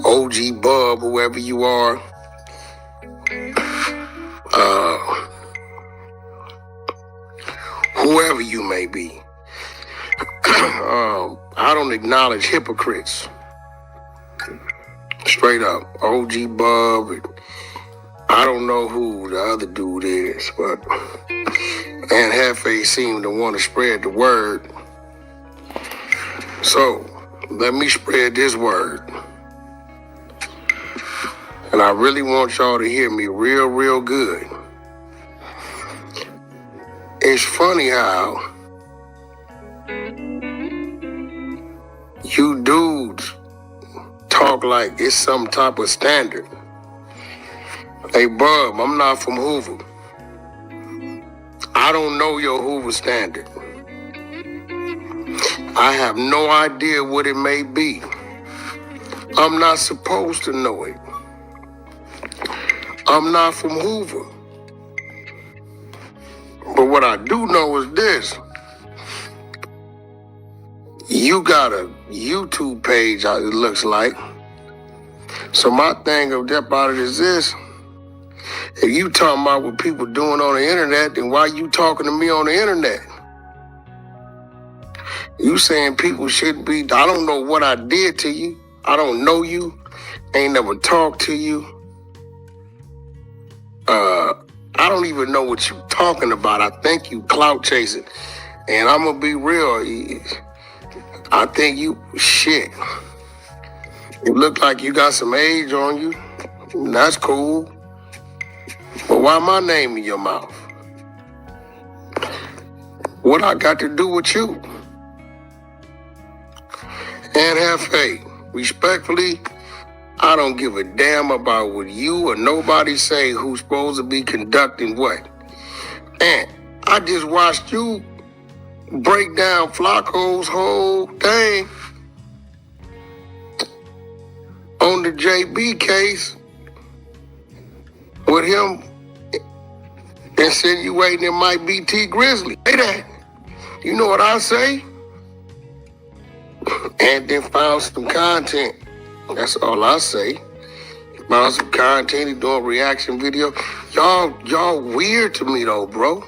OG Bub, whoever you are. Whoever you may be. I don't acknowledge hypocrites. Straight up. OG Bub. I don't know who the other dude is, but and Hefe seemed to want to spread the word. So let me spread this word. And I really want y'all to hear me real good. It's funny how you dudes talk like it's some type of standard. Hey, Bub, I'm not from Hoover. I don't know your Hoover standard. I have no idea what it may be. I'm not supposed to know it. I'm not from Hoover. But what I do know is this. You got a YouTube page, it looks like. So my thing about it is this. If you talking about what people doing on the internet, then why you talking to me on the internet? You saying people shouldn't be, I don't know what I did to you. I don't know you. Ain't never talked to you. I don't even know what you talking about. I think you clout chasing. And I'm gonna be real. I think you, shit. You look like you got some age on you. That's cool. But why my name in your mouth? What I got to do with you? And have faith. Respectfully, I don't give a damn about what you or nobody say who's supposed to be conducting what. And I just watched you break down Flacco's whole thing on the JB case with him insinuating it might be T Grizzly. Say that. You know what I say? And then found some content. That's all I say. Found some content, he doing reaction video. Y'all weird to me though, bro.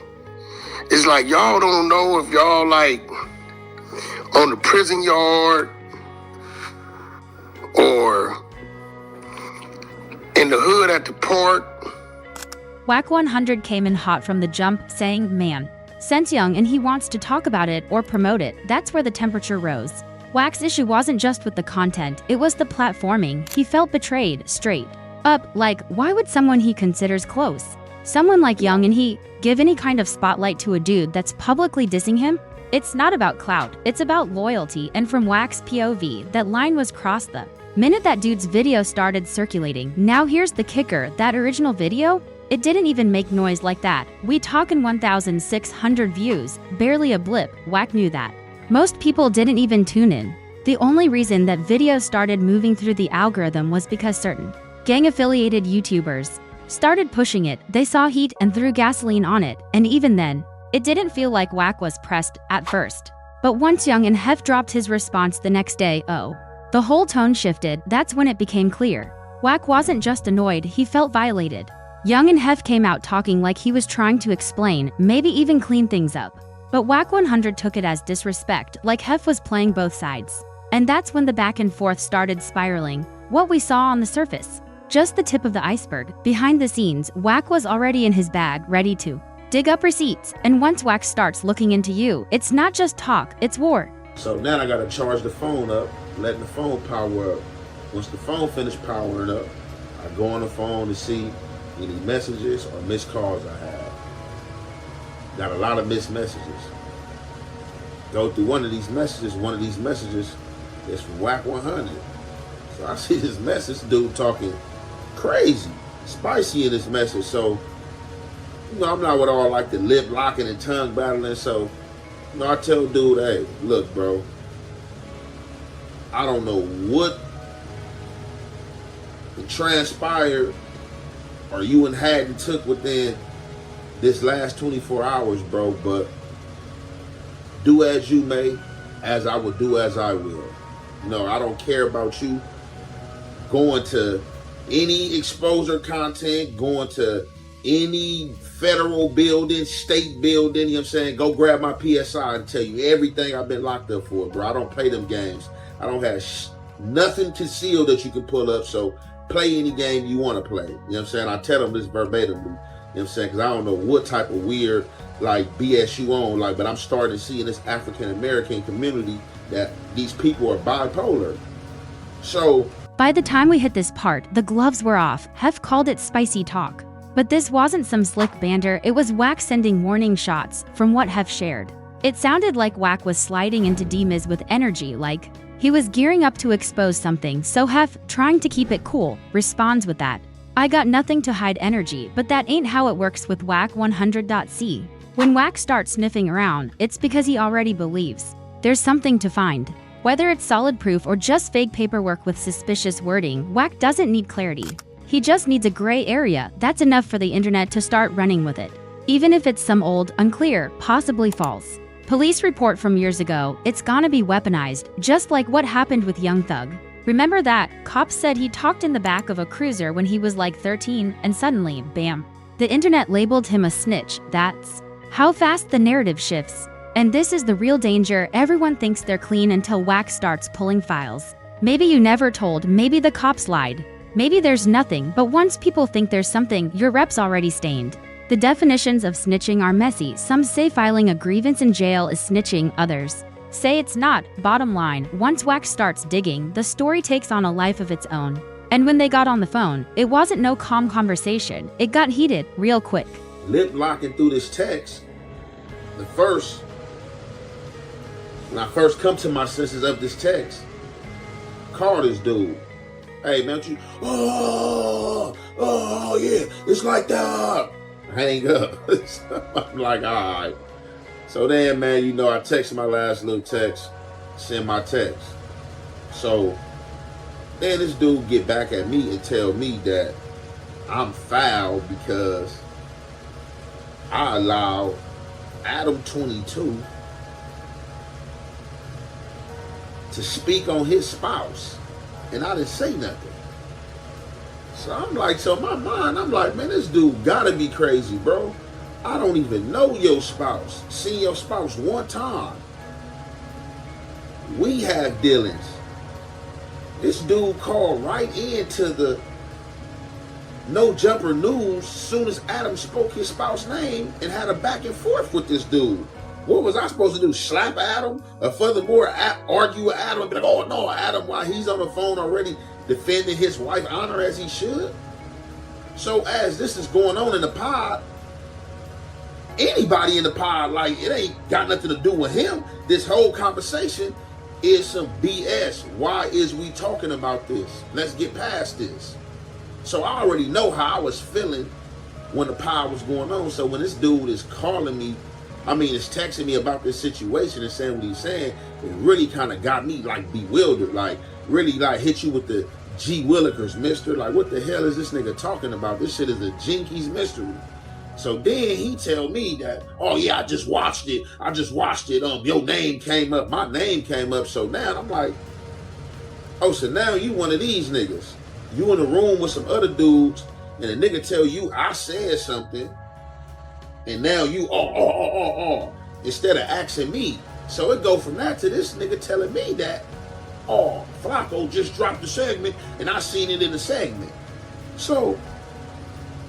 It's like y'all don't know if y'all like on the prison yard or in the hood at the park. Wack 100 came in hot from the jump, saying, man, since young and he wants to talk about it or promote it, that's where the temperature rose. Wack's issue wasn't just with the content, it was the platforming. He felt betrayed, straight up, like, why would someone he considers close, someone like Young and he, give any kind of spotlight to a dude that's publicly dissing him? It's not about clout, it's about loyalty, and from Wack's POV, that line was crossed the minute that dude's video started circulating. Now here's the kicker, that original video? It didn't even make noise like that. We talkin' 1,600 views, barely a blip. Wack knew that. Most people didn't even tune in. The only reason that video started moving through the algorithm was because certain gang-affiliated YouTubers started pushing it. They saw heat and threw gasoline on it, and even then, it didn't feel like Wack was pressed at first. But once Young and Hef dropped his response the next day, the whole tone shifted. That's when it became clear. Wack wasn't just annoyed, he felt violated. Young and Hef came out talking like he was trying to explain, maybe even clean things up. But Wack 100 took it as disrespect, like Hef was playing both sides. And that's when the back and forth started spiraling. What we saw on the surface, just the tip of the iceberg. Behind the scenes, Wack was already in his bag, ready to dig up receipts. And once Wack starts looking into you, it's not just talk, it's war. So now I gotta charge the phone up, letting the phone power up. Once the phone finished powering up, I go on the phone to see any messages or missed calls I have. Got a lot of missed messages. Go through one of these messages is from Wack 100. So I see this message, dude talking crazy, spicy in this message. So, you know, I'm not with all like the lip locking and tongue battling. So, you know, I tell dude, hey, look, bro, I don't know what transpired or you and Haddon took within this last 24 hours, bro, but do as you may, as I would do as I will. No, I don't care about you going to any exposure content, going to any federal building, state building, you know what I'm saying? Go grab my PSI and tell you everything I've been locked up for, bro. I don't play them games. I don't have nothing concealed that you can pull up, so play any game you want to play. You know what I'm saying? I tell them this verbatimly, you know what I'm saying? Because I don't know what type of weird, like, BS you on, like, but I'm starting to see in this African-American community that these people are bipolar. So by the time we hit this part, the gloves were off. Hef called it spicy talk. But this wasn't some slick banter, it was Wack sending warning shots, from what Hef shared. It sounded like Wack was sliding into D-Miz with energy, like he was gearing up to expose something, so Hef, trying to keep it cool, responds with that. I got nothing to hide energy, but that ain't how it works with Wack 100.c. When Wack starts sniffing around, it's because he already believes there's something to find. Whether it's solid proof or just fake paperwork with suspicious wording, Wack doesn't need clarity. He just needs a gray area that's enough for the internet to start running with it. Even if it's some old, unclear, possibly false police report from years ago, it's gonna be weaponized, just like what happened with Young Thug. Remember that? Cops said he talked in the back of a cruiser when he was like 13, and suddenly, bam. The internet labeled him a snitch. That's how fast the narrative shifts. And this is the real danger. Everyone thinks they're clean until Wack starts pulling files. Maybe you never told, maybe the cops lied. Maybe there's nothing, but once people think there's something, your rep's already stained. The definitions of snitching are messy. Some say filing a grievance in jail is snitching, others say it's not. Bottom line, once Wack starts digging, the story takes on a life of its own. And when they got on the phone, it wasn't no calm conversation. It got heated real quick. Lip locking through this text, when I first come to my senses of this text, call this dude. Hey, man, you, oh, yeah, it's like that. Hang up. I'm like, all right. So then, man, you know, I text my last little text, send my text. So then this dude get back at me and tell me that I'm foul because I allowed Adam 22 to speak on his spouse. And I didn't say nothing. So I'm like, so in my mind, I'm like, man, this dude gotta be crazy, bro. I don't even know your spouse. Seen your spouse one time. We have dealings. This dude called right into the No Jumper News soon as Adam spoke his spouse's name and had a back and forth with this dude. What was I supposed to do? Slap Adam? Or furthermore, argue with Adam and be like, oh no, Adam, why he's on the phone already defending his wife's honor as he should? So as this is going on in the pod, anybody in the pod, like, it ain't got nothing to do with him. This whole conversation is some BS. Why is we talking about this? Let's get past this. So I already know how I was feeling when the pod was going on. So when this dude is calling me, is texting me about this situation and saying what he's saying, it really kind of got me like bewildered, like really like hit you with the G Willikers, mister. Like, what the hell is this nigga talking about? This shit is a Jinkies mystery. So then he tell me that, oh yeah, I just watched it. Your name came up. My name came up. So now I'm like, oh, so now you one of these niggas. You in a room with some other dudes and a nigga tell you I said something. And now you, instead of asking me. So it go from that to this nigga telling me that, oh, Flacco just dropped the segment and I seen it in the segment. So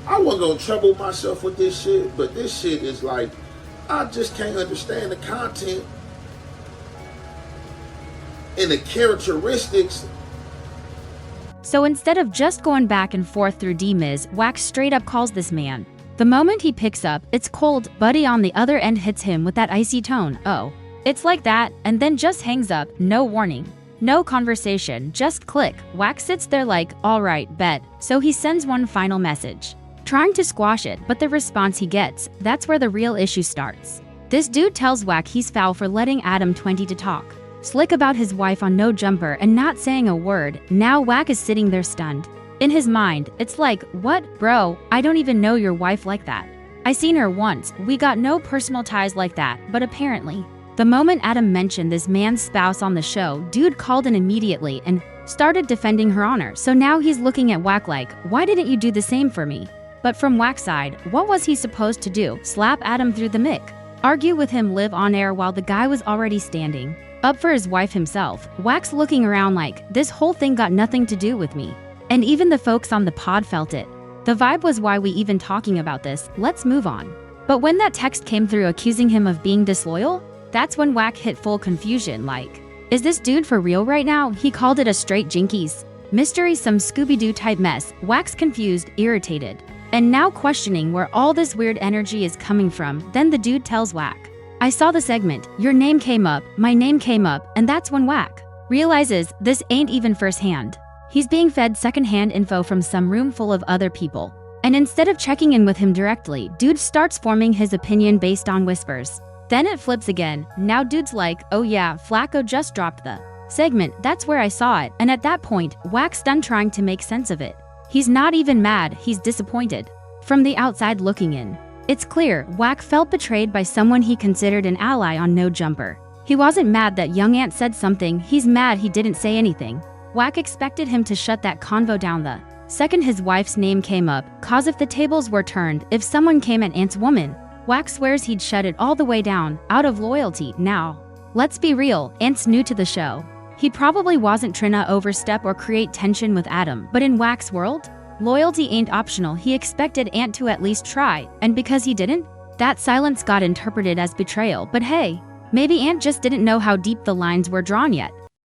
I wasn't gonna trouble myself with this shit, but this shit is like, I just can't understand the content and the characteristics. So instead of just going back and forth through D-Miz, Wack straight up calls this man. The moment he picks up, it's cold. Buddy on the other end hits him with that icy tone. Oh, it's like that, and then just hangs up, no warning. No conversation, just click. Wack sits there like, alright, bet. So he sends one final message, trying to squash it, but the response he gets, that's where the real issue starts. This dude tells Wack he's foul for letting Adam 20 to talk slick about his wife on No Jumper and not saying a word. Now Wack is sitting there stunned. In his mind, it's like, what, bro? I don't even know your wife like that. I seen her once, we got no personal ties like that, but apparently. The moment Adam mentioned this man's spouse on the show, dude called in immediately and started defending her honor, so now he's looking at Wack like, why didn't you do the same for me? But from Wack's side, what was he supposed to do? Slap Adam through the mic? Argue with him live on air while the guy was already standing up for his wife himself? Wack's looking around like, this whole thing got nothing to do with me. And even the folks on the pod felt it. The vibe was, why we even talking about this? Let's move on. But when that text came through accusing him of being disloyal, that's when Wack hit full confusion like, is this dude for real right now? He called it a straight Jinkies mystery, some Scooby-Doo type mess. Wack's confused, irritated, and now questioning where all this weird energy is coming from. Then the dude tells Wack, I saw the segment, your name came up, my name came up, and that's when Wack realizes this ain't even firsthand. He's being fed secondhand info from some room full of other people. And instead of checking in with him directly, dude starts forming his opinion based on whispers. Then it flips again. Now dude's like, oh yeah, Flacco just dropped the segment, that's where I saw it. And at that point, Wack's done trying to make sense of it. He's not even mad, he's disappointed. From the outside looking in, it's clear Wack felt betrayed by someone he considered an ally on No Jumper. He wasn't mad that young Ant said something, he's mad he didn't say anything. Wack expected him to shut that convo down the second his wife's name came up, cause if the tables were turned, if someone came at Ant's woman, Wack swears he'd shut it all the way down, out of loyalty. Now, let's be real, Ant's new to the show. He probably wasn't trying to overstep or create tension with Adam, but in Wack's world, loyalty ain't optional. He expected Ant to at least try, and because he didn't, that silence got interpreted as betrayal. But hey, maybe Ant just didn't know how deep the lines were drawn yet.